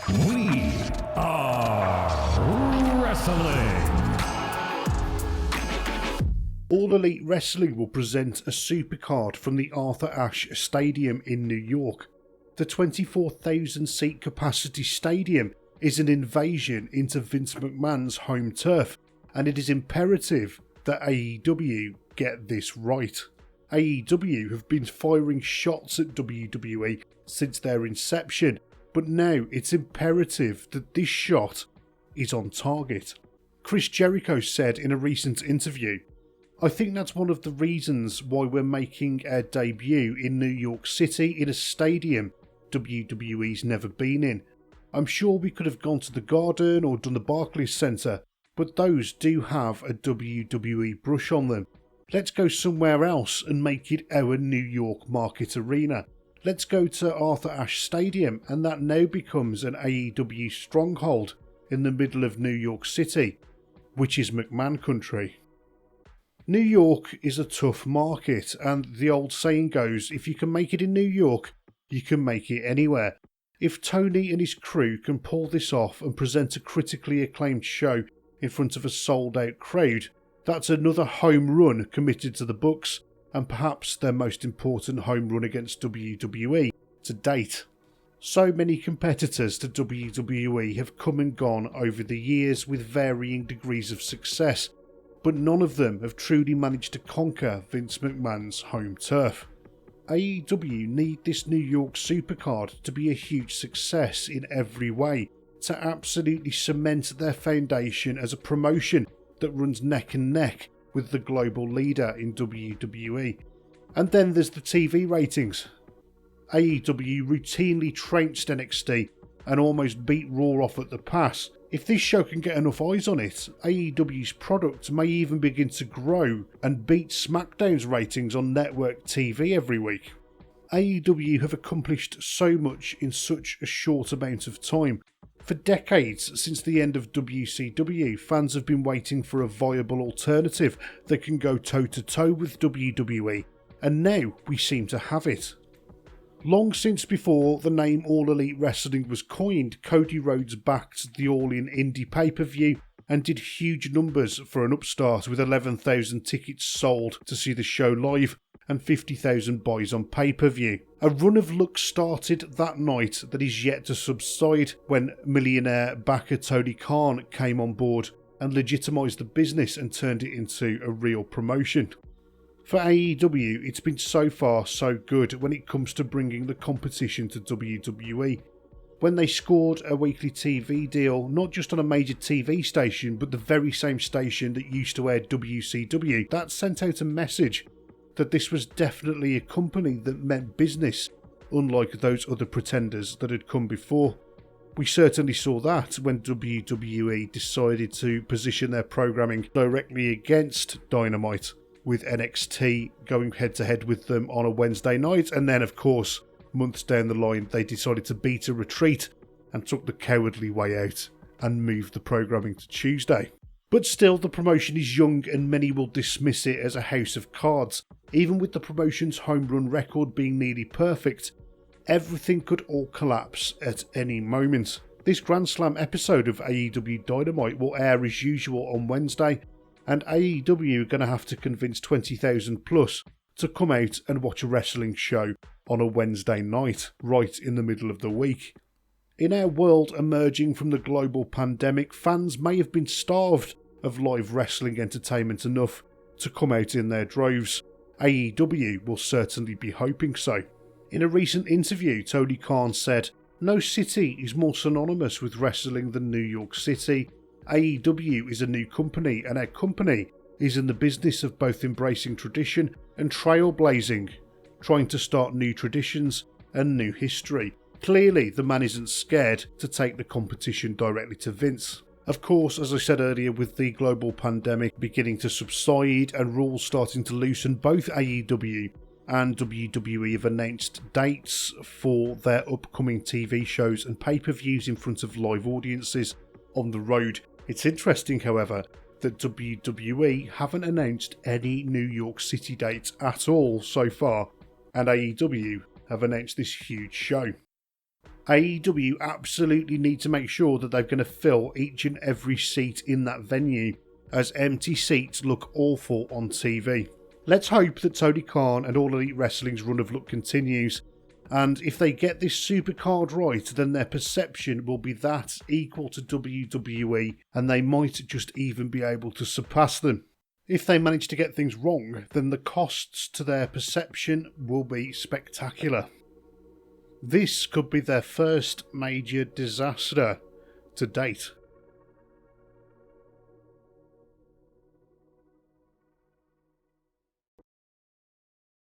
We are wrestling. All Elite Wrestling will present a supercard from the Arthur Ashe Stadium in New York. The 24,000 seat capacity stadium is an invasion into Vince McMahon's home turf, and it is imperative that AEW get this right. AEW have been firing shots at WWE since their inception, but now it's imperative that this shot is on target. Chris Jericho said in a recent interview, "I think that's one of the reasons why we're making our debut in New York City in a stadium WWE's never been in. I'm sure we could have gone to the Garden or done the Barclays Centre, but those do have a WWE brush on them. Let's go somewhere else and make it our New York market arena. Let's go to Arthur Ashe Stadium, and that now becomes an AEW stronghold in the middle of New York City, which is McMahon country." New York is a tough market, and the old saying goes, if you can make it in New York, you can make it anywhere. If Tony and his crew can pull this off and present a critically acclaimed show in front of a sold-out crowd, that's another home run committed to the books, and perhaps their most important home run against WWE to date. So many competitors to WWE have come and gone over the years with varying degrees of success, but none of them have truly managed to conquer Vince McMahon's home turf. AEW need this New York supercard to be a huge success in every way, to absolutely cement their foundation as a promotion that runs neck and neck with the global leader in WWE. And then there's the TV ratings. AEW routinely trounced NXT and almost beat Raw off at the pass. If this show can get enough eyes on it, AEW's product may even begin to grow and beat SmackDown's ratings on network TV every week. AEW have accomplished so much in such a short amount of time. For decades since the end of WCW, fans have been waiting for a viable alternative that can go toe-to-toe with WWE, and now we seem to have it. Long since before the name All Elite Wrestling was coined, Cody Rhodes backed the All In Indie pay-per-view and did huge numbers for an upstart, with 11,000 tickets sold to see the show live and 50,000 buys on pay-per-view. A run of luck started that night that is yet to subside when millionaire backer Tony Khan came on board and legitimised the business and turned it into a real promotion. For AEW, it's been so far so good when it comes to bringing the competition to WWE. When they scored a weekly TV deal, not just on a major TV station, but the very same station that used to air WCW, that sent out a message that this was definitely a company that meant business, unlike those other pretenders that had come before. We certainly saw that when WWE decided to position their programming directly against Dynamite, with NXT going head-to-head with them on a Wednesday night, and then of course, months down the line, they decided to beat a retreat and took the cowardly way out and moved the programming to Tuesday. But still, the promotion is young and many will dismiss it as a house of cards. Even with the promotion's home run record being nearly perfect, everything could all collapse at any moment. This Grand Slam episode of AEW Dynamite will air as usual on Wednesday, and AEW are going to have to convince 20,000 plus to come out and watch a wrestling show on a Wednesday night, right in the middle of the week. In our world emerging from the global pandemic, fans may have been starved of live wrestling entertainment enough to come out in their droves. AEW will certainly be hoping so. In a recent interview, Tony Khan said, "No city is more synonymous with wrestling than New York City. AEW is a new company, and our company is in the business of both embracing tradition and trailblazing, trying to start new traditions and new history." Clearly, the man isn't scared to take the competition directly to Vince. Of course, as I said earlier, with the global pandemic beginning to subside and rules starting to loosen, both AEW and WWE have announced dates for their upcoming TV shows and pay-per-views in front of live audiences on the road. It's interesting, however, that WWE haven't announced any New York City dates at all so far, and AEW have announced this huge show. AEW absolutely need to make sure that they're going to fill each and every seat in that venue, as empty seats look awful on TV. Let's hope that Tony Khan and All Elite Wrestling's run of luck continues, and if they get this supercard right, then their perception will be that equal to WWE, and they might just even be able to surpass them. If they manage to get things wrong, then the costs to their perception will be spectacular. This could be their first major disaster to date.